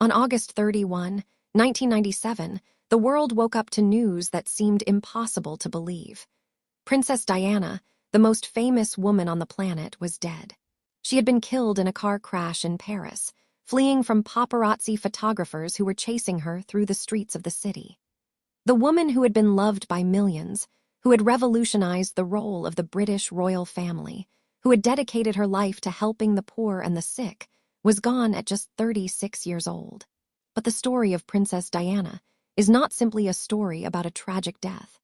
On August 31, 1997, the world woke up to news that seemed impossible to believe. Princess Diana, the most famous woman on the planet, was dead. She had been killed in a car crash in Paris, fleeing from paparazzi photographers who were chasing her through the streets of the city. The woman who had been loved by millions, who had revolutionized the role of the British royal family, who had dedicated her life to helping the poor and the sick, was gone at just 36 years old. But the story of Princess Diana is not simply a story about a tragic death.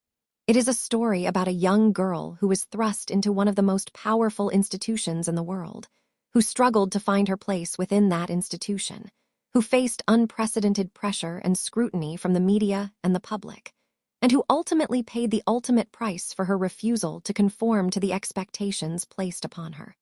It is a story about a young girl who was thrust into one of the most powerful institutions in the world, who struggled to find her place within that institution, who faced unprecedented pressure and scrutiny from the media and the public, and who ultimately paid the ultimate price for her refusal to conform to the expectations placed upon her.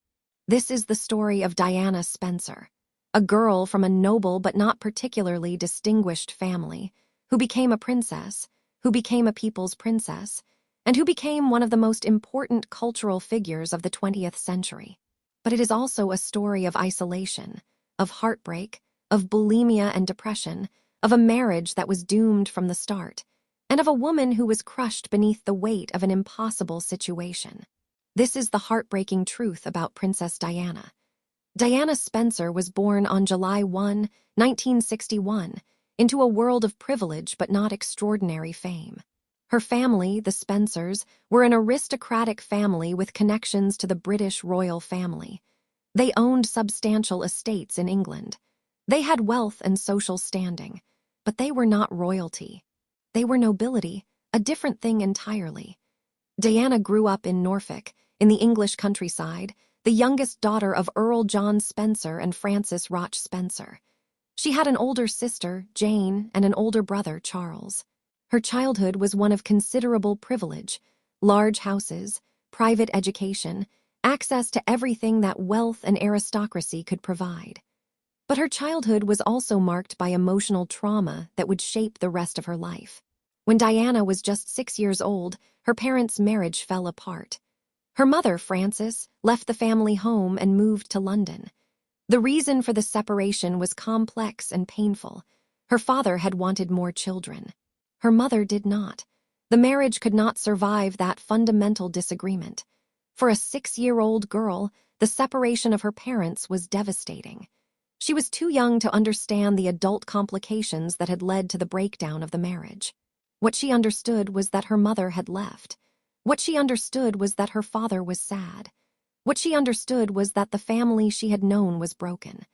This is the story of Diana Spencer, a girl from a noble but not particularly distinguished family, who became a princess, who became a people's princess, and who became one of the most important cultural figures of the 20th century. But it is also a story of isolation, of heartbreak, of bulimia and depression, of a marriage that was doomed from the start, and of a woman who was crushed beneath the weight of an impossible situation. This is the heartbreaking truth about Princess Diana. Diana Spencer was born on July 1, 1961, into a world of privilege but not extraordinary fame. Her family, the Spencers, were an aristocratic family with connections to the British royal family. They owned substantial estates in England. They had wealth and social standing, but they were not royalty. They were nobility, a different thing entirely. Diana grew up in Norfolk, in the English countryside, the youngest daughter of Earl John Spencer and Frances Roch Spencer. She had an older sister, Jane, and an older brother, Charles. Her childhood was one of considerable privilege: large houses, private education, access to everything that wealth and aristocracy could provide. But her childhood was also marked by emotional trauma that would shape the rest of her life. When Diana was just 6 years old, her parents' marriage fell apart. Her mother, Frances, left the family home and moved to London. The reason for the separation was complex and painful. Her father had wanted more children. Her mother did not. The marriage could not survive that fundamental disagreement. For a 6-year-old girl, the separation of her parents was devastating. She was too young to understand the adult complications that had led to the breakdown of the marriage. What she understood was that her mother had left. What she understood was that her father was sad. What she understood was that the family she had known was broken.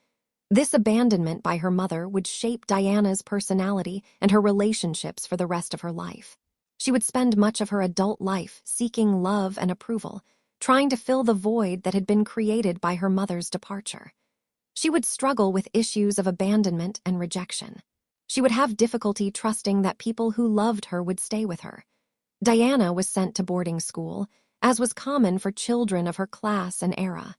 This abandonment by her mother would shape Diana's personality and her relationships for the rest of her life. She would spend much of her adult life seeking love and approval, trying to fill the void that had been created by her mother's departure. She would struggle with issues of abandonment and rejection. She would have difficulty trusting that people who loved her would stay with her. Diana was sent to boarding school, as was common for children of her class and era.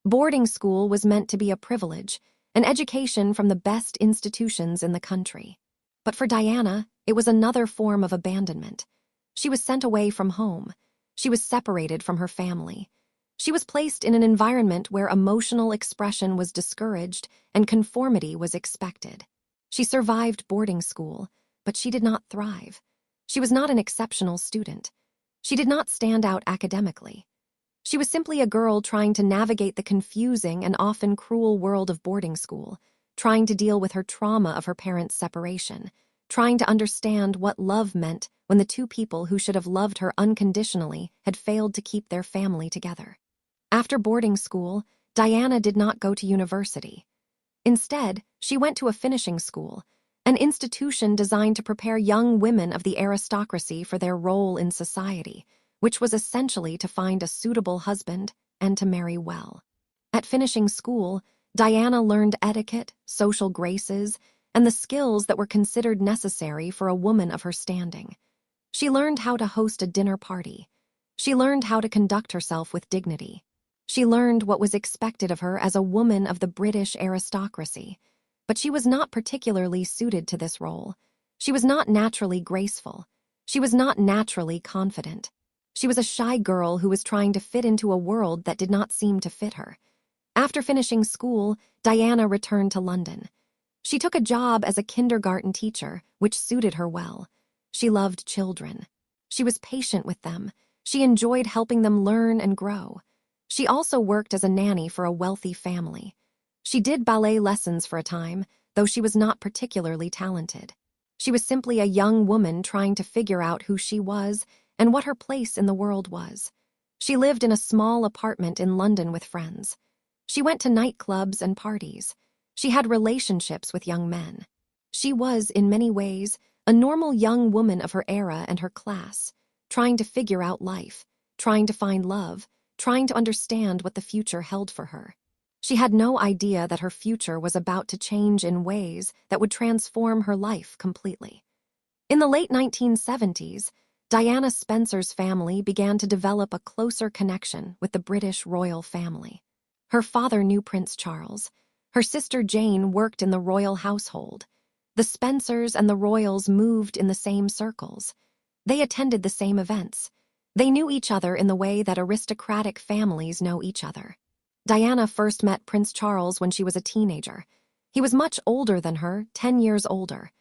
Boarding school was meant to be a privilege, an education from the best institutions in the country. But for Diana, it was another form of abandonment. She was sent away from home. She was separated from her family. She was placed in an environment where emotional expression was discouraged and conformity was expected. She survived boarding school, but she did not thrive. She was not an exceptional student. She did not stand out academically. She was simply a girl trying to navigate the confusing and often cruel world of boarding school, trying to deal with her trauma of her parents' separation, trying to understand what love meant when the two people who should have loved her unconditionally had failed to keep their family together. After boarding school, Diana did not go to university. Instead, she went to a finishing school, an institution designed to prepare young women of the aristocracy for their role in society, which was essentially to find a suitable husband and to marry well. At finishing school, Diana learned etiquette, social graces, and the skills that were considered necessary for a woman of her standing. She learned how to host a dinner party. She learned how to conduct herself with dignity. She learned what was expected of her as a woman of the British aristocracy. But she was not particularly suited to this role. She was not naturally graceful. She was not naturally confident. She was a shy girl who was trying to fit into a world that did not seem to fit her. After finishing school, Diana returned to London. She took a job as a kindergarten teacher, which suited her well. She loved children. She was patient with them. She enjoyed helping them learn and grow. She also worked as a nanny for a wealthy family. She did ballet lessons for a time, though she was not particularly talented. She was simply a young woman trying to figure out who she was and what her place in the world was. She lived in a small apartment in London with friends. She went to nightclubs and parties. She had relationships with young men. She was, in many ways, a normal young woman of her era and her class, trying to figure out life, trying to find love, trying to understand what the future held for her. She had no idea that her future was about to change in ways that would transform her life completely. In the late 1970s, Diana Spencer's family began to develop a closer connection with the British royal family. Her father knew Prince Charles. Her sister Jane worked in the royal household. The Spencers and the royals moved in the same circles. They attended the same events. They knew each other in the way that aristocratic families know each other. Diana first met Prince Charles when she was a teenager. He was much older than her, 10 years older.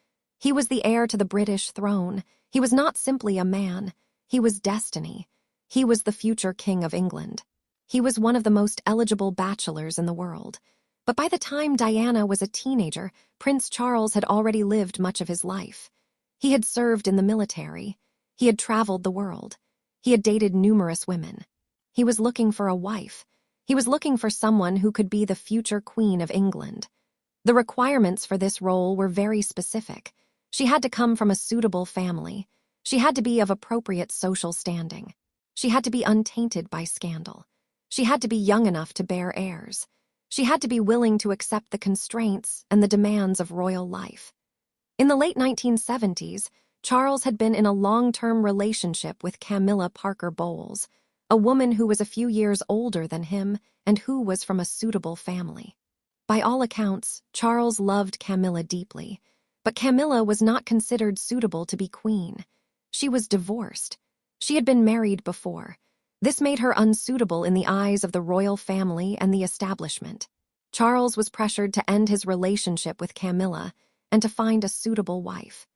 He was the heir to the British throne. He was not simply a man. He was destiny. He was the future king of England. He was one of the most eligible bachelors in the world. But by the time Diana was a teenager, Prince Charles had already lived much of his life. He had served in the military. He had traveled the world. He had dated numerous women. He was looking for a wife. He was looking for someone who could be the future Queen of England. The requirements for this role were very specific. She had to come from a suitable family. She had to be of appropriate social standing. She had to be untainted by scandal. She had to be young enough to bear heirs. She had to be willing to accept the constraints and the demands of royal life. In the late 1970s, Charles had been in a long-term relationship with Camilla Parker Bowles, a woman who was a few years older than him and who was from a suitable family. By all accounts, Charles loved Camilla deeply, but Camilla was not considered suitable to be queen. She was divorced. She had been married before. This made her unsuitable in the eyes of the royal family and the establishment. Charles was pressured to end his relationship with Camilla and to find a suitable wife.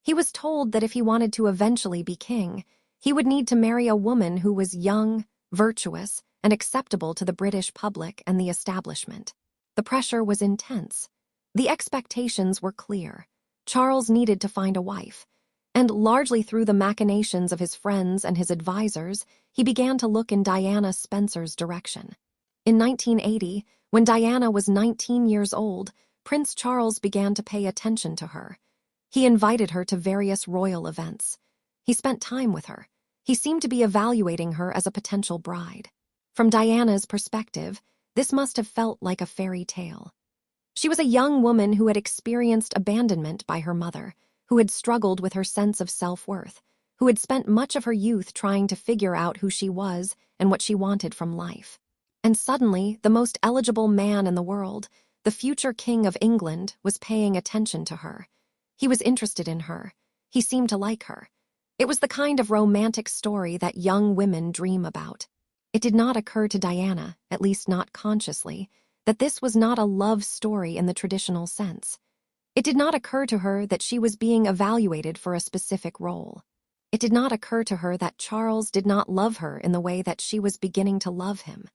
He was told that if he wanted to eventually be king, he would need to marry a woman who was young, virtuous, and acceptable to the British public and the establishment. The pressure was intense. The expectations were clear. Charles needed to find a wife, and largely through the machinations of his friends and his advisors, he began to look in Diana Spencer's direction. In 1980, when Diana was 19 years old, Prince Charles began to pay attention to her. He invited her to various royal events. He spent time with her. He seemed to be evaluating her as a potential bride. From Diana's perspective, this must have felt like a fairy tale. She was a young woman who had experienced abandonment by her mother, who had struggled with her sense of self-worth, who had spent much of her youth trying to figure out who she was and what she wanted from life. And suddenly, the most eligible man in the world, the future king of England, was paying attention to her. He was interested in her. He seemed to like her. It was the kind of romantic story that young women dream about. It did not occur to Diana, at least not consciously, that this was not a love story in the traditional sense. It did not occur to her that she was being evaluated for a specific role. It did not occur to her that Charles did not love her in the way that she was beginning to love him.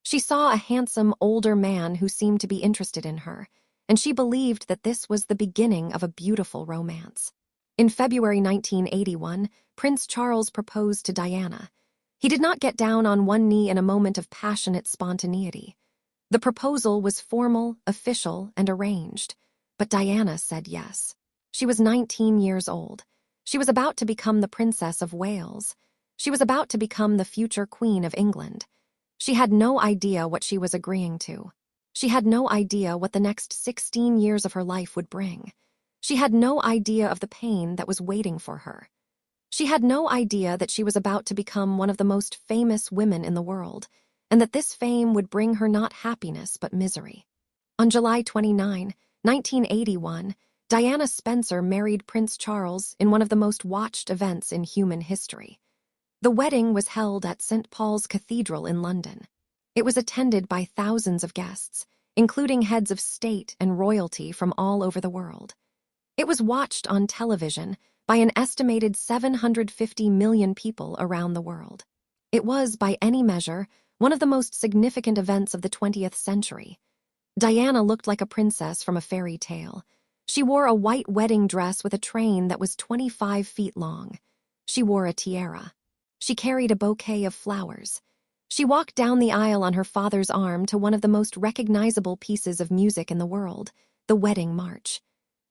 She saw a handsome, older man who seemed to be interested in her, and she believed that this was the beginning of a beautiful romance. In February 1981, Prince Charles proposed to Diana. He did not get down on one knee in a moment of passionate spontaneity. The proposal was formal, official, and arranged, but Diana said yes. She was 19 years old. She was about to become the Princess of Wales. She was about to become the future Queen of England. She had no idea what she was agreeing to. She had no idea what the next 16 years of her life would bring. She had no idea of the pain that was waiting for her. She had no idea that she was about to become one of the most famous women in the world, and that this fame would bring her not happiness but misery. On July 29, 1981, Diana Spencer married Prince Charles in one of the most watched events in human history. The wedding was held at St. Paul's Cathedral in London. It was attended by thousands of guests, including heads of state and royalty from all over the world. It was watched on television by an estimated 750 million people around the world. It was, by any measure, one of the most significant events of the 20th century. Diana looked like a princess from a fairy tale. She wore a white wedding dress with a train that was 25 feet long. She wore a tiara. She carried a bouquet of flowers. She walked down the aisle on her father's arm to one of the most recognizable pieces of music in the world, the wedding march.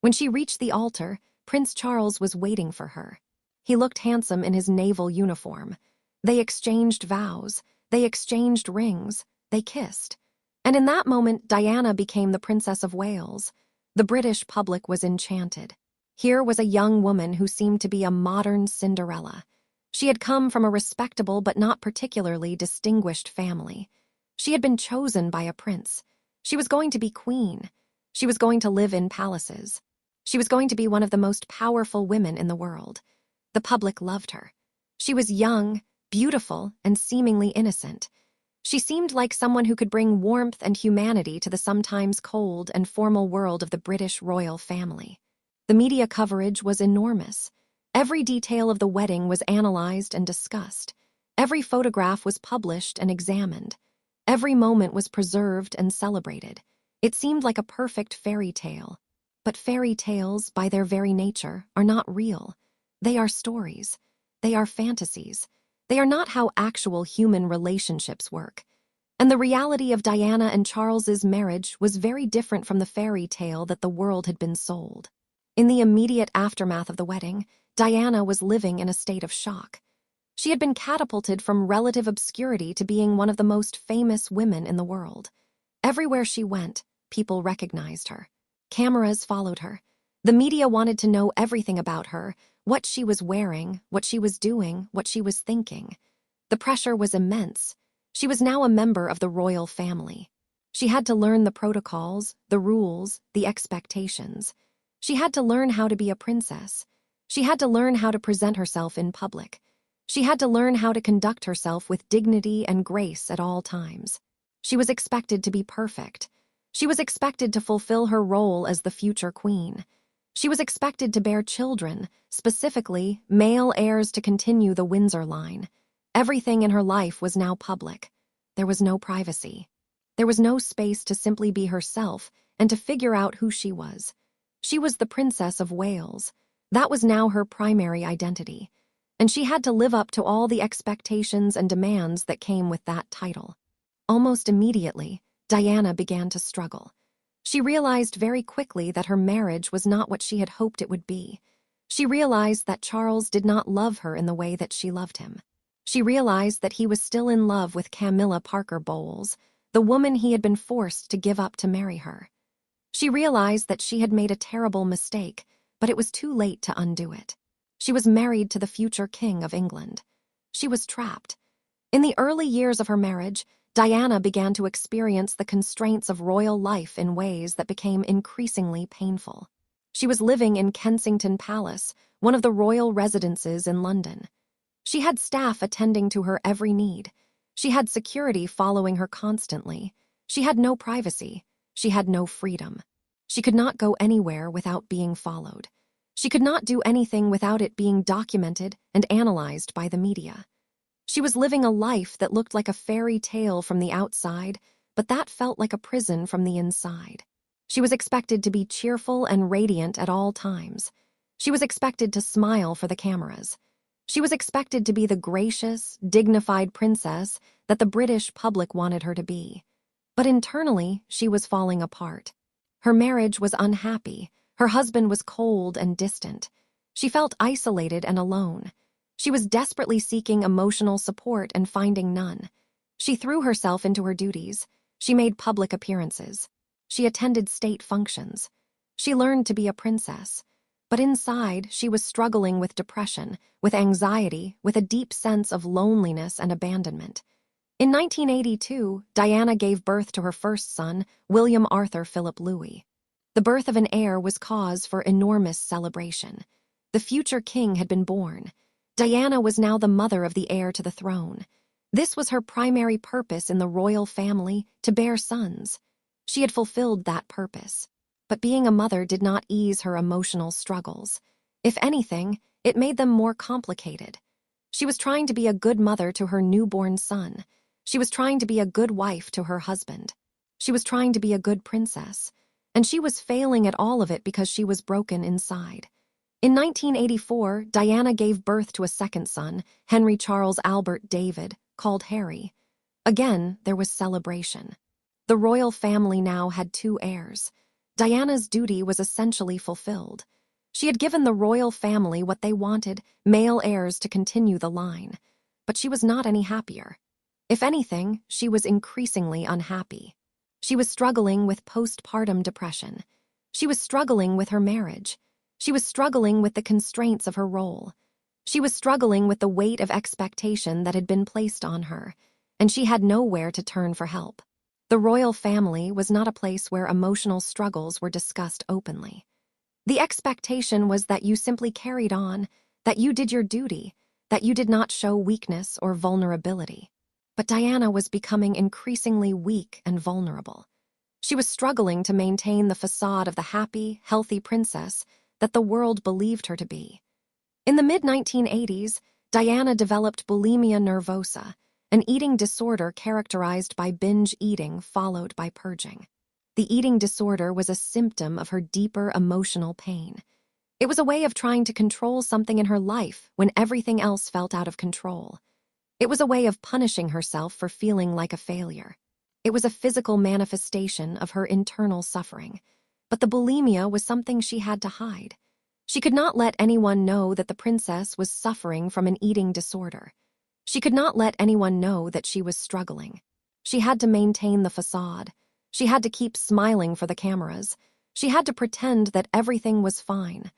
When she reached the altar, Prince Charles was waiting for her. He looked handsome in his naval uniform. They exchanged vows. They exchanged rings. They kissed. And in that moment, Diana became the Princess of Wales. The British public was enchanted. Here was a young woman who seemed to be a modern Cinderella. She had come from a respectable but not particularly distinguished family. She had been chosen by a prince. She was going to be queen. She was going to live in palaces. She was going to be one of the most powerful women in the world. The public loved her. She was young, beautiful, and seemingly innocent. She seemed like someone who could bring warmth and humanity to the sometimes cold and formal world of the British royal family. The media coverage was enormous. Every detail of the wedding was analyzed and discussed. Every photograph was published and examined. Every moment was preserved and celebrated. It seemed like a perfect fairy tale. But fairy tales, by their very nature, are not real. They are stories. They are fantasies. They are not how actual human relationships work. And the reality of Diana and Charles's marriage was very different from the fairy tale that the world had been sold. In the immediate aftermath of the wedding, Diana was living in a state of shock. She had been catapulted from relative obscurity to being one of the most famous women in the world. Everywhere she went, people recognized her. Cameras followed her. The media wanted to know everything about her, what she was wearing, what she was doing, what she was thinking. The pressure was immense. She was now a member of the royal family. She had to learn the protocols, the rules, the expectations. She had to learn how to be a princess. She had to learn how to present herself in public. She had to learn how to conduct herself with dignity and grace at all times. She was expected to be perfect. She was expected to fulfill her role as the future queen. She was expected to bear children, specifically male heirs to continue the Windsor line. Everything in her life was now public. There was no privacy. There was no space to simply be herself and to figure out who she was. She was the Princess of Wales. That was now her primary identity. And she had to live up to all the expectations and demands that came with that title. Almost immediately, Diana began to struggle. She realized very quickly that her marriage was not what she had hoped it would be. She realized that Charles did not love her in the way that she loved him. She realized that he was still in love with Camilla Parker Bowles, the woman he had been forced to give up to marry her. She realized that she had made a terrible mistake, but it was too late to undo it. She was married to the future King of England. She was trapped. In the early years of her marriage, Diana began to experience the constraints of royal life in ways that became increasingly painful. She was living in Kensington Palace, one of the royal residences in London. She had staff attending to her every need. She had security following her constantly. She had no privacy. She had no freedom. She could not go anywhere without being followed. She could not do anything without it being documented and analyzed by the media. She was living a life that looked like a fairy tale from the outside, but that felt like a prison from the inside. She was expected to be cheerful and radiant at all times. She was expected to smile for the cameras. She was expected to be the gracious, dignified princess that the British public wanted her to be. But internally, she was falling apart. Her marriage was unhappy. Her husband was cold and distant. She felt isolated and alone. She was desperately seeking emotional support and finding none. She threw herself into her duties. She made public appearances. She attended state functions. She learned to be a princess. But inside, she was struggling with depression, with anxiety, with a deep sense of loneliness and abandonment. In 1982, Diana gave birth to her first son, William Arthur Philip Louis. The birth of an heir was cause for enormous celebration. The future king had been born. Diana was now the mother of the heir to the throne. This was her primary purpose in the royal family, to bear sons. She had fulfilled that purpose. But being a mother did not ease her emotional struggles. If anything, it made them more complicated. She was trying to be a good mother to her newborn son. She was trying to be a good wife to her husband. She was trying to be a good princess. And she was failing at all of it because she was broken inside. In 1984, Diana gave birth to a second son, Henry Charles Albert David, called Harry. Again, there was celebration. The royal family now had 2 heirs. Diana's duty was essentially fulfilled. She had given the royal family what they wanted, male heirs to continue the line. But she was not any happier. If anything, she was increasingly unhappy. She was struggling with postpartum depression. She was struggling with her marriage. She was struggling with the constraints of her role. She was struggling with the weight of expectation that had been placed on her, and she had nowhere to turn for help. The royal family was not a place where emotional struggles were discussed openly. The expectation was that you simply carried on, that you did your duty, that you did not show weakness or vulnerability. But Diana was becoming increasingly weak and vulnerable. She was struggling to maintain the facade of the happy, healthy princess that the world believed her to be. In the mid-1980s, Diana developed bulimia nervosa, an eating disorder characterized by binge eating followed by purging. The eating disorder was a symptom of her deeper emotional pain. It was a way of trying to control something in her life when everything else felt out of control. It was a way of punishing herself for feeling like a failure. It was a physical manifestation of her internal suffering. But the bulimia was something she had to hide. She could not let anyone know that the princess was suffering from an eating disorder. She could not let anyone know that she was struggling. She had to maintain the facade. She had to keep smiling for the cameras. She had to pretend that everything was fine.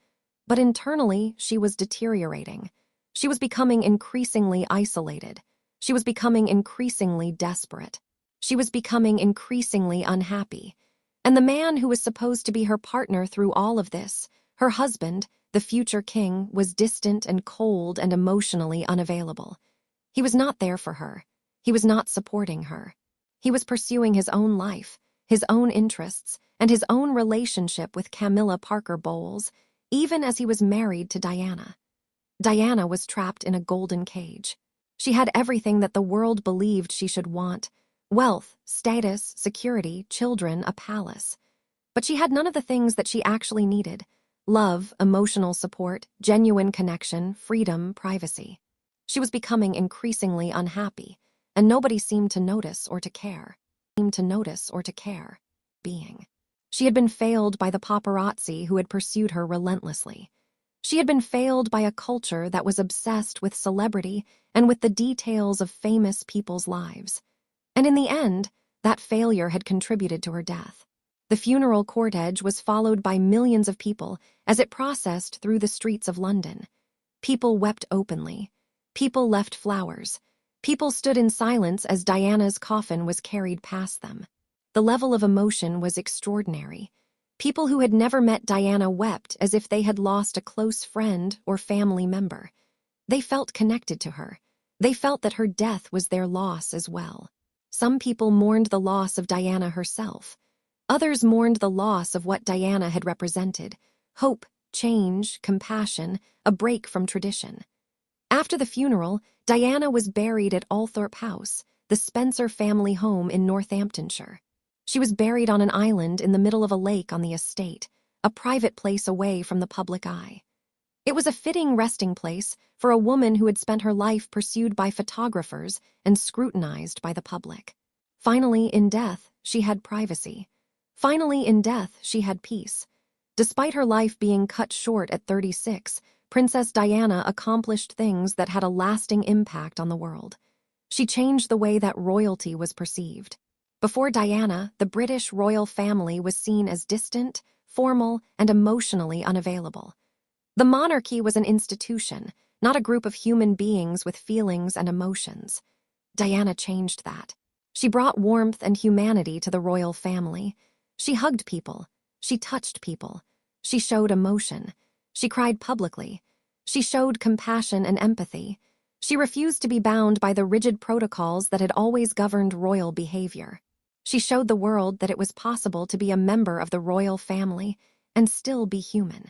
But internally, she was deteriorating. She was becoming increasingly isolated. She was becoming increasingly desperate. She was becoming increasingly unhappy. And the man who was supposed to be her partner through all of this, her husband, the future king, was distant and cold and emotionally unavailable. He was not there for her. He was not supporting her. He was pursuing his own life, his own interests, and his own relationship with Camilla Parker Bowles, even as he was married to Diana. Diana was trapped in a golden cage. She had everything that the world believed she should want: wealth, status, security, children, a palace. But she had none of the things that she actually needed: love, emotional support, genuine connection, freedom, privacy. She was becoming increasingly unhappy, and nobody seemed to notice or to care. Being. She had been failed by the paparazzi who had pursued her relentlessly. She had been failed by a culture that was obsessed with celebrity and with the details of famous people's lives. And in the end, that failure had contributed to her death. The funeral cortege was followed by millions of people as it processed through the streets of London. People wept openly. People left flowers. People stood in silence as Diana's coffin was carried past them. The level of emotion was extraordinary. People who had never met Diana wept as if they had lost a close friend or family member. They felt connected to her. They felt that her death was their loss as well. Some people mourned the loss of Diana herself. Others mourned the loss of what Diana had represented: hope, change, compassion, a break from tradition. After the funeral, Diana was buried at Althorpe House, the Spencer family home in Northamptonshire. She was buried on an island in the middle of a lake on the estate, a private place away from the public eye. It was a fitting resting place for a woman who had spent her life pursued by photographers and scrutinized by the public. Finally, in death, she had privacy. Finally, in death, she had peace. Despite her life being cut short at 36, Princess Diana accomplished things that had a lasting impact on the world. She changed the way that royalty was perceived. Before Diana, the British royal family was seen as distant, formal, and emotionally unavailable. The monarchy was an institution, not a group of human beings with feelings and emotions. Diana changed that. She brought warmth and humanity to the royal family. She hugged people. She touched people. She showed emotion. She cried publicly. She showed compassion and empathy. She refused to be bound by the rigid protocols that had always governed royal behavior. She showed the world that it was possible to be a member of the royal family and still be human.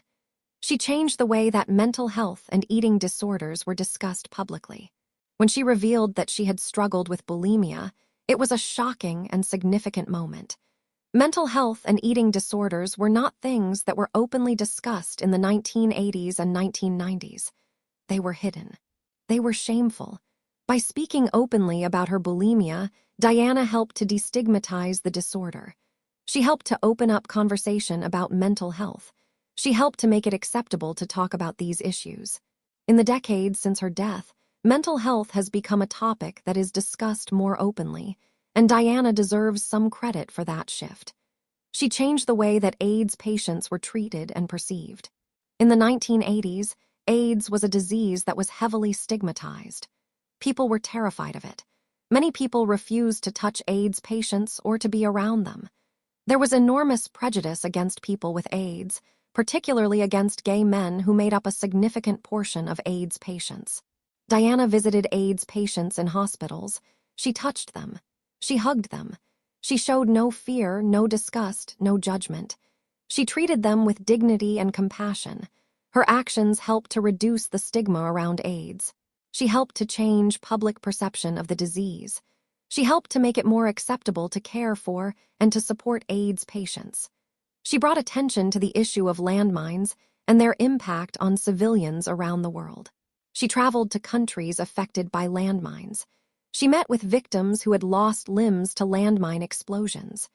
She changed the way that mental health and eating disorders were discussed publicly. When she revealed that she had struggled with bulimia, it was a shocking and significant moment. Mental health and eating disorders were not things that were openly discussed in the 1980s and 1990s. They were hidden. They were shameful. By speaking openly about her bulimia, Diana helped to destigmatize the disorder. She helped to open up conversation about mental health. She helped to make it acceptable to talk about these issues. In the decades since her death, mental health has become a topic that is discussed more openly, and Diana deserves some credit for that shift. She changed the way that AIDS patients were treated and perceived. In the 1980s, AIDS was a disease that was heavily stigmatized. People were terrified of it. Many people refused to touch AIDS patients or to be around them. There was enormous prejudice against people with AIDS, particularly against gay men who made up a significant portion of AIDS patients. Diana visited AIDS patients in hospitals. She touched them. She hugged them. She showed no fear, no disgust, no judgment. She treated them with dignity and compassion. Her actions helped to reduce the stigma around AIDS. She helped to change public perception of the disease. She helped to make it more acceptable to care for and to support AIDS patients. She brought attention to the issue of landmines and their impact on civilians around the world. She traveled to countries affected by landmines. She met with victims who had lost limbs to landmine explosions.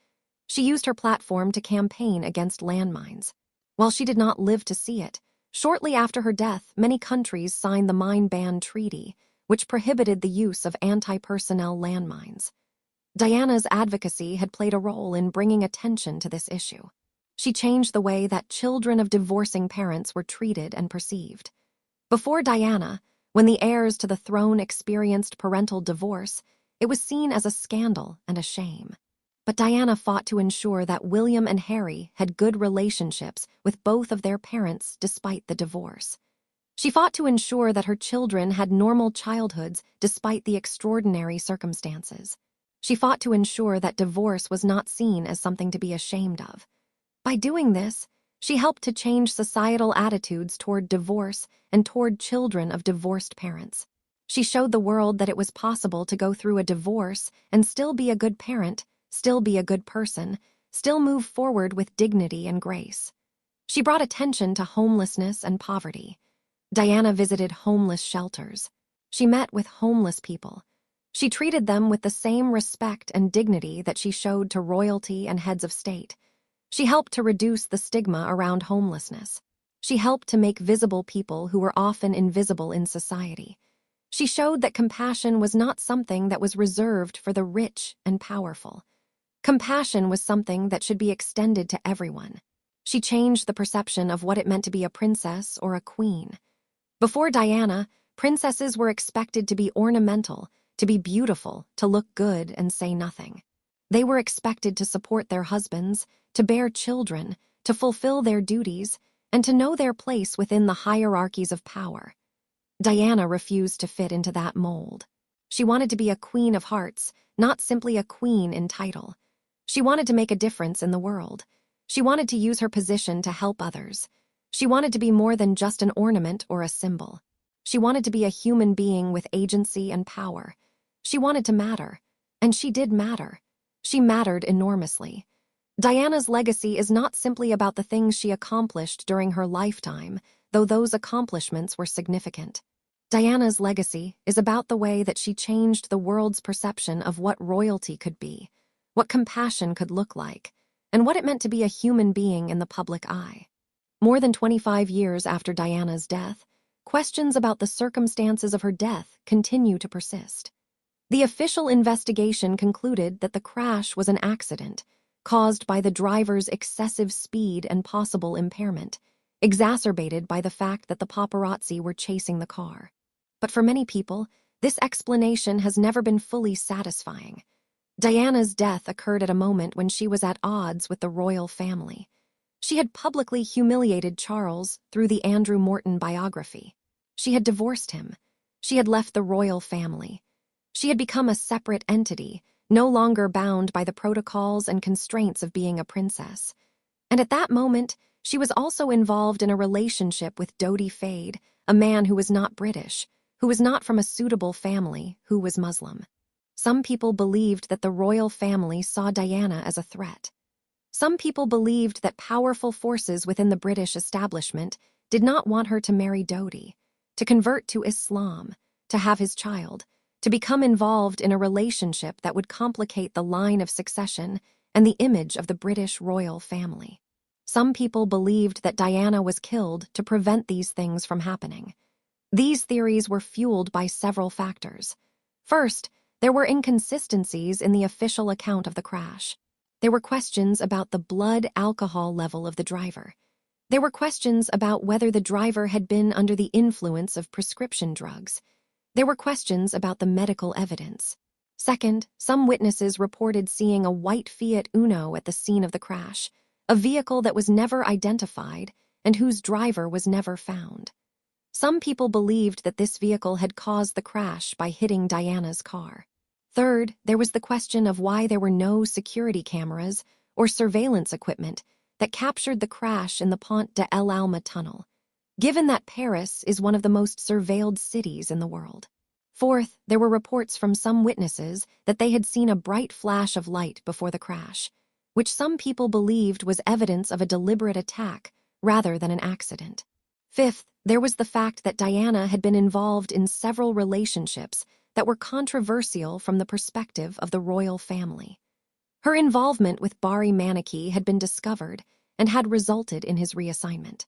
She used her platform to campaign against landmines. While she did not live to see it, shortly after her death, many countries signed the Mine Ban Treaty, which prohibited the use of anti-personnel landmines. Diana's advocacy had played a role in bringing attention to this issue. She changed the way that children of divorcing parents were treated and perceived. Before Diana, when the heirs to the throne experienced parental divorce, it was seen as a scandal and a shame. But Diana fought to ensure that William and Harry had good relationships with both of their parents despite the divorce. She fought to ensure that her children had normal childhoods despite the extraordinary circumstances. She fought to ensure that divorce was not seen as something to be ashamed of. By doing this, she helped to change societal attitudes toward divorce and toward children of divorced parents. She showed the world that it was possible to go through a divorce and still be a good parent, still be a good person, still move forward with dignity and grace. She brought attention to homelessness and poverty. Diana visited homeless shelters. She met with homeless people. She treated them with the same respect and dignity that she showed to royalty and heads of state. She helped to reduce the stigma around homelessness. She helped to make visible people who were often invisible in society. She showed that compassion was not something that was reserved for the rich and powerful. Compassion was something that should be extended to everyone. She changed the perception of what it meant to be a princess or a queen. Before Diana, princesses were expected to be ornamental, to be beautiful, to look good and say nothing. They were expected to support their husbands, to bear children, to fulfill their duties, and to know their place within the hierarchies of power. Diana refused to fit into that mold. She wanted to be a queen of hearts, not simply a queen in title. She wanted to make a difference in the world. She wanted to use her position to help others. She wanted to be more than just an ornament or a symbol. She wanted to be a human being with agency and power. She wanted to matter, and she did matter. She mattered enormously. Diana's legacy is not simply about the things she accomplished during her lifetime, though those accomplishments were significant. Diana's legacy is about the way that she changed the world's perception of what royalty could be, what compassion could look like, and what it meant to be a human being in the public eye. More than 25 years after Diana's death, questions about the circumstances of her death continue to persist. The official investigation concluded that the crash was an accident, caused by the driver's excessive speed and possible impairment, exacerbated by the fact that the paparazzi were chasing the car. But for many people, this explanation has never been fully satisfying. Diana's death occurred at a moment when she was at odds with the royal family. She had publicly humiliated Charles through the Andrew Morton biography. She had divorced him. She had left the royal family. She had become a separate entity, no longer bound by the protocols and constraints of being a princess. And at that moment, she was also involved in a relationship with Dodi Fade, a man who was not British, who was not from a suitable family, who was Muslim. Some people believed that the royal family saw Diana as a threat. Some people believed that powerful forces within the British establishment did not want her to marry Dodi, to convert to Islam, to have his child, to become involved in a relationship that would complicate the line of succession and the image of the British royal family. Some people believed that Diana was killed to prevent these things from happening. These theories were fueled by several factors. First, there were inconsistencies in the official account of the crash. There were questions about the blood alcohol level of the driver. There were questions about whether the driver had been under the influence of prescription drugs. There were questions about the medical evidence. Second, some witnesses reported seeing a white Fiat Uno at the scene of the crash, a vehicle that was never identified and whose driver was never found. Some people believed that this vehicle had caused the crash by hitting Diana's car. Third, there was the question of why there were no security cameras or surveillance equipment that captured the crash in the Pont de El Alma tunnel, given that Paris is one of the most surveilled cities in the world. Fourth, there were reports from some witnesses that they had seen a bright flash of light before the crash, which some people believed was evidence of a deliberate attack rather than an accident. Fifth, there was the fact that Diana had been involved in several relationships that were controversial from the perspective of the royal family. Her involvement with Bari Manaki had been discovered and had resulted in his reassignment.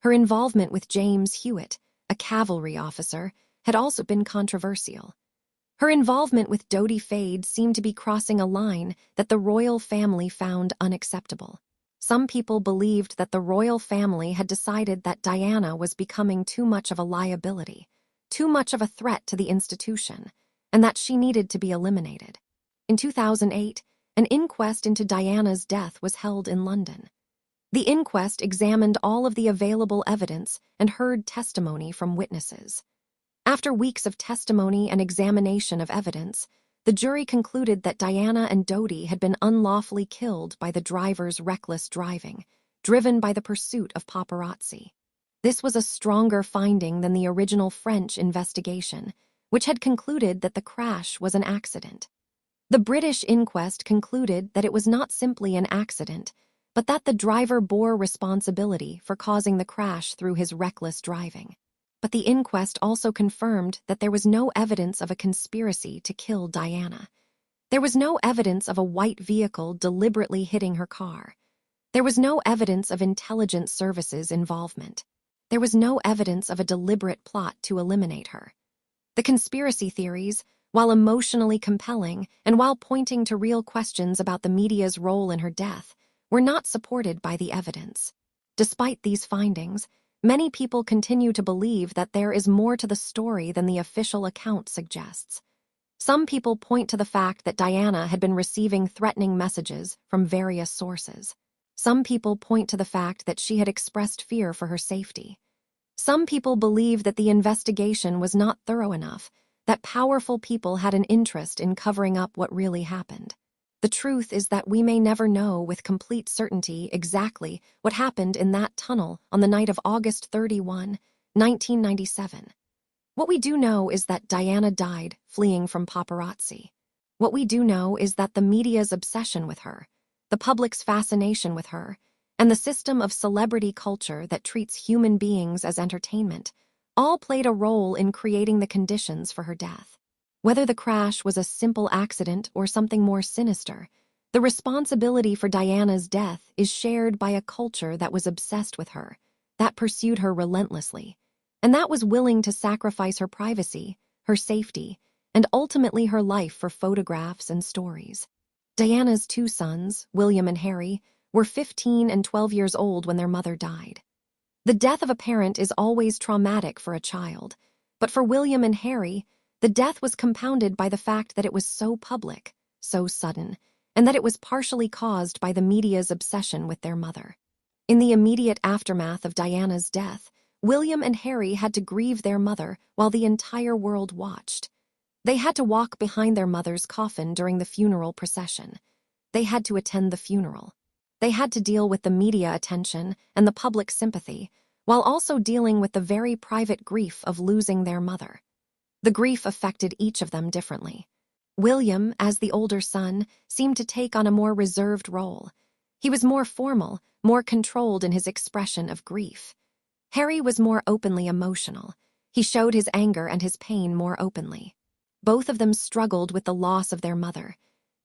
Her involvement with James Hewitt, a cavalry officer, had also been controversial. Her involvement with Dodi Fade seemed to be crossing a line that the royal family found unacceptable. Some people believed that the royal family had decided that Diana was becoming too much of a liability, too much of a threat to the institution, and that she needed to be eliminated. In 2008, an inquest into Diana's death was held in London. The inquest examined all of the available evidence and heard testimony from witnesses. After weeks of testimony and examination of evidence, the jury concluded that Diana and Dodi had been unlawfully killed by the driver's reckless driving, driven by the pursuit of paparazzi. This was a stronger finding than the original French investigation, which had concluded that the crash was an accident. The British inquest concluded that it was not simply an accident, but that the driver bore responsibility for causing the crash through his reckless driving. But the inquest also confirmed that there was no evidence of a conspiracy to kill Diana. There was no evidence of a white vehicle deliberately hitting her car. There was no evidence of intelligence services involvement. There was no evidence of a deliberate plot to eliminate her. The conspiracy theories, while emotionally compelling and while pointing to real questions about the media's role in her death, were not supported by the evidence. Despite these findings, many people continue to believe that there is more to the story than the official account suggests. Some people point to the fact that Diana had been receiving threatening messages from various sources. Some people point to the fact that she had expressed fear for her safety. Some people believe that the investigation was not thorough enough, that powerful people had an interest in covering up what really happened. The truth is that we may never know with complete certainty exactly what happened in that tunnel on the night of August 31, 1997. What we do know is that Diana died fleeing from paparazzi. What we do know is that the media's obsession with her, the public's fascination with her, and the system of celebrity culture that treats human beings as entertainment all played a role in creating the conditions for her death. Whether the crash was a simple accident or something more sinister, the responsibility for Diana's death is shared by a culture that was obsessed with her, that pursued her relentlessly, and that was willing to sacrifice her privacy, her safety, and ultimately her life for photographs and stories. Diana's two sons, William and Harry, were 15 and 12 years old when their mother died. The death of a parent is always traumatic for a child, but for William and Harry, the death was compounded by the fact that it was so public, so sudden, and that it was partially caused by the media's obsession with their mother. In the immediate aftermath of Diana's death, William and Harry had to grieve their mother while the entire world watched. They had to walk behind their mother's coffin during the funeral procession. They had to attend the funeral. They had to deal with the media attention and the public sympathy, while also dealing with the very private grief of losing their mother. The grief affected each of them differently. William, as the older son, seemed to take on a more reserved role. He was more formal, more controlled in his expression of grief. Harry was more openly emotional. He showed his anger and his pain more openly. Both of them struggled with the loss of their mother.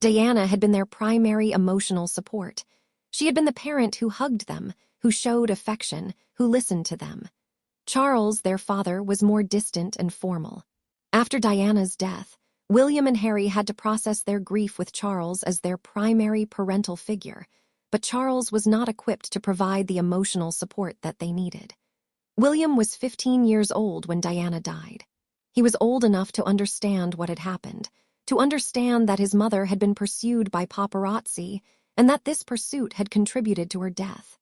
Diana had been their primary emotional support. She had been the parent who hugged them, who showed affection, who listened to them. Charles, their father, was more distant and formal. After Diana's death, William and Harry had to process their grief with Charles as their primary parental figure, but Charles was not equipped to provide the emotional support that they needed. William was 15 years old when Diana died. He was old enough to understand what had happened, to understand that his mother had been pursued by paparazzi and that this pursuit had contributed to her death.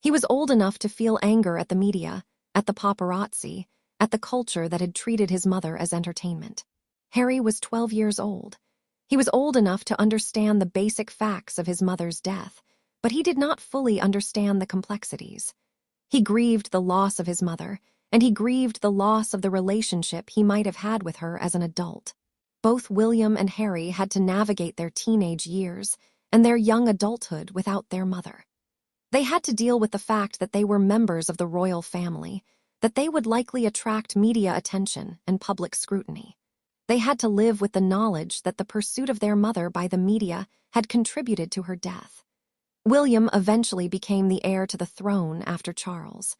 He was old enough to feel anger at the media, at the paparazzi, at the culture that had treated his mother as entertainment. Harry was 12 years old. He was old enough to understand the basic facts of his mother's death, but he did not fully understand the complexities. He grieved the loss of his mother, and he grieved the loss of the relationship he might have had with her as an adult. Both William and Harry had to navigate their teenage years and their young adulthood without their mother. They had to deal with the fact that they were members of the royal family, that they would likely attract media attention and public scrutiny. They had to live with the knowledge that the pursuit of their mother by the media had contributed to her death. William eventually became the heir to the throne after Charles.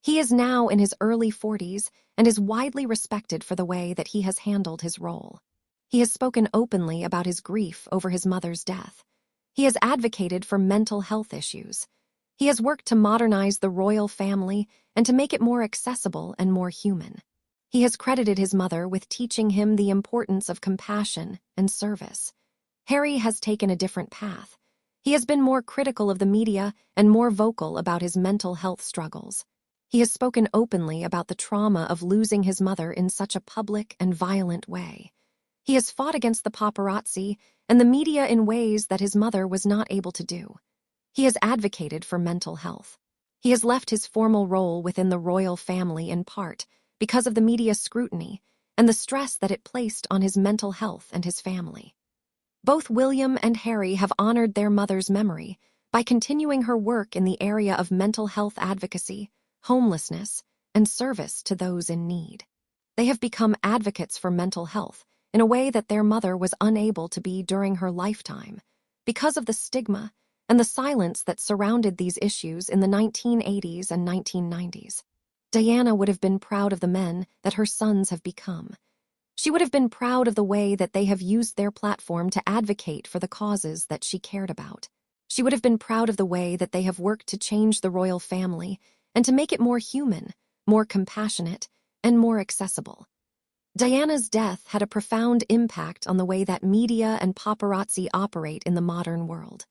He is now in his early 40s and is widely respected for the way that he has handled his role. He has spoken openly about his grief over his mother's death. He has advocated for mental health issues. He has worked to modernize the royal family and to make it more accessible and more human. He has credited his mother with teaching him the importance of compassion and service. Harry has taken a different path. He has been more critical of the media and more vocal about his mental health struggles. He has spoken openly about the trauma of losing his mother in such a public and violent way. He has fought against the paparazzi and the media in ways that his mother was not able to do. He has advocated for mental health. He has left his formal role within the royal family in part because of the media scrutiny and the stress that it placed on his mental health and his family. Both William and Harry have honored their mother's memory by continuing her work in the area of mental health advocacy, homelessness, and service to those in need. They have become advocates for mental health in a way that their mother was unable to be during her lifetime because of the stigma and the silence that surrounded these issues in the 1980s and 1990s. Diana would have been proud of the men that her sons have become. She would have been proud of the way that they have used their platform to advocate for the causes that she cared about. She would have been proud of the way that they have worked to change the royal family and to make it more human, more compassionate, and more accessible. Diana's death had a profound impact on the way that media and paparazzi operate in the modern world.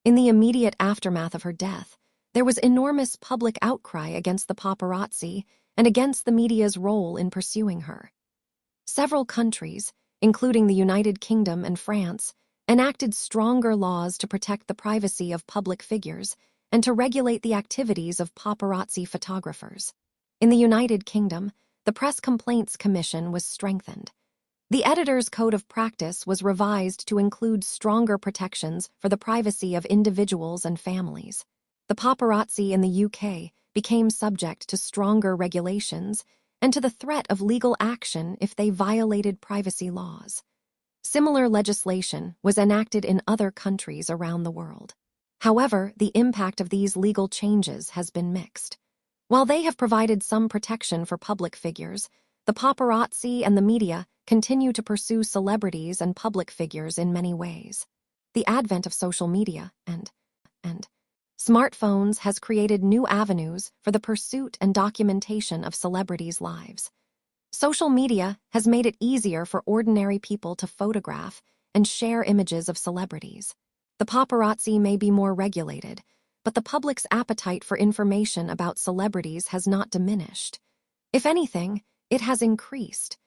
In the immediate aftermath of her death, there was enormous public outcry against the paparazzi and against the media's role in pursuing her. Several countries, including the United Kingdom and France, enacted stronger laws to protect the privacy of public figures and to regulate the activities of paparazzi photographers. In the United Kingdom, the Press Complaints Commission was strengthened. The editor's code of practice was revised to include stronger protections for the privacy of individuals and families. The paparazzi in the UK became subject to stronger regulations and to the threat of legal action if they violated privacy laws. Similar legislation was enacted in other countries around the world. However, the impact of these legal changes has been mixed. While they have provided some protection for public figures, the paparazzi and the media continue to pursue celebrities and public figures in many ways. The advent of social media and smartphones has created new avenues for the pursuit and documentation of celebrities' lives. Social media has made it easier for ordinary people to photograph and share images of celebrities. The paparazzi may be more regulated, but the public's appetite for information about celebrities has not diminished. If anything, it has increased.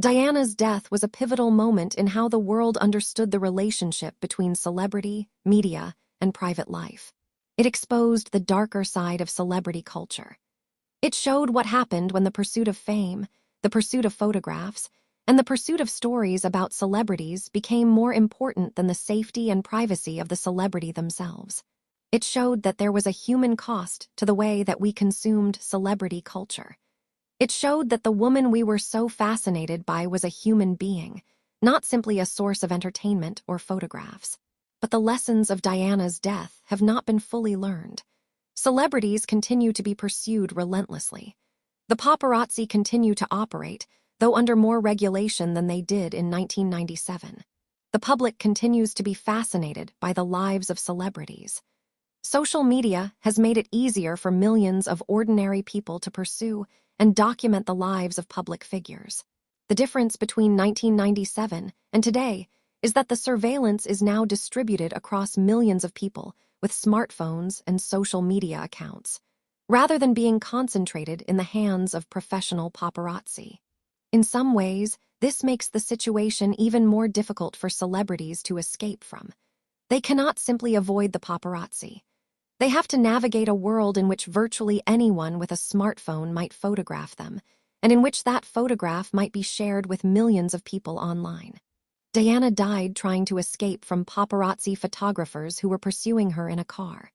Diana's death was a pivotal moment in how the world understood the relationship between celebrity, media, and private life. It exposed the darker side of celebrity culture. It showed what happened when the pursuit of fame, the pursuit of photographs, and the pursuit of stories about celebrities became more important than the safety and privacy of the celebrity themselves. It showed that there was a human cost to the way that we consumed celebrity culture. It showed that the woman we were so fascinated by was a human being, not simply a source of entertainment or photographs. But the lessons of Diana's death have not been fully learned. Celebrities continue to be pursued relentlessly. The paparazzi continue to operate, though under more regulation than they did in 1997. The public continues to be fascinated by the lives of celebrities. Social media has made it easier for millions of ordinary people to pursue and document the lives of public figures. The difference between 1997 and today is that the surveillance is now distributed across millions of people with smartphones and social media accounts, rather than being concentrated in the hands of professional paparazzi. In some ways, this makes the situation even more difficult for celebrities to escape from. They cannot simply avoid the paparazzi. They have to navigate a world in which virtually anyone with a smartphone might photograph them, and in which that photograph might be shared with millions of people online. Diana died trying to escape from paparazzi photographers who were pursuing her in a car.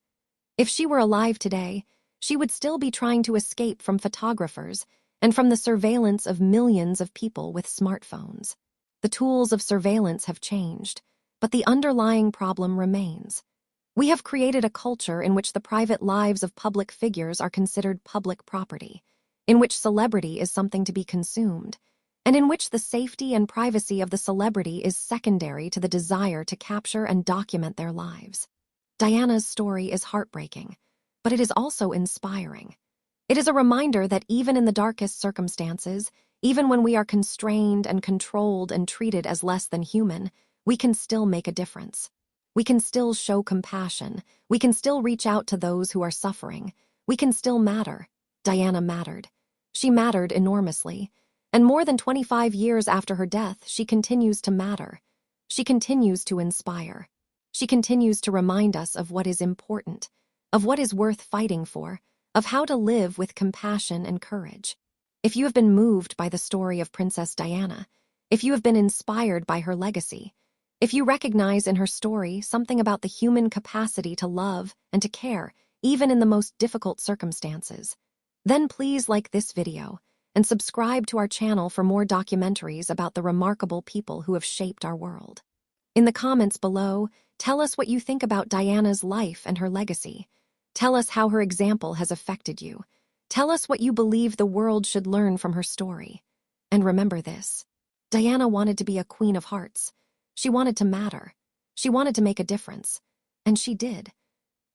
If she were alive today, she would still be trying to escape from photographers and from the surveillance of millions of people with smartphones. The tools of surveillance have changed, but the underlying problem remains. We have created a culture in which the private lives of public figures are considered public property, in which celebrity is something to be consumed, and in which the safety and privacy of the celebrity is secondary to the desire to capture and document their lives. Diana's story is heartbreaking, but it is also inspiring. It is a reminder that even in the darkest circumstances, even when we are constrained and controlled and treated as less than human, we can still make a difference. We can still show compassion. We can still reach out to those who are suffering. We can still matter. Diana mattered. She mattered enormously. And more than 25 years after her death, she continues to matter. She continues to inspire. She continues to remind us of what is important, of what is worth fighting for, of how to live with compassion and courage. If you have been moved by the story of Princess Diana, if you have been inspired by her legacy, if you recognize in her story something about the human capacity to love and to care, even in the most difficult circumstances, then please like this video and subscribe to our channel for more documentaries about the remarkable people who have shaped our world. In the comments below, tell us what you think about Diana's life and her legacy. Tell us how her example has affected you. Tell us what you believe the world should learn from her story. And remember this: Diana wanted to be a queen of hearts. She wanted to matter. She wanted to make a difference. And she did.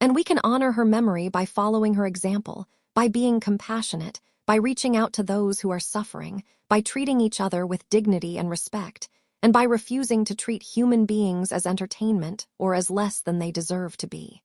And we can honor her memory by following her example, by being compassionate, by reaching out to those who are suffering, by treating each other with dignity and respect, and by refusing to treat human beings as entertainment or as less than they deserve to be.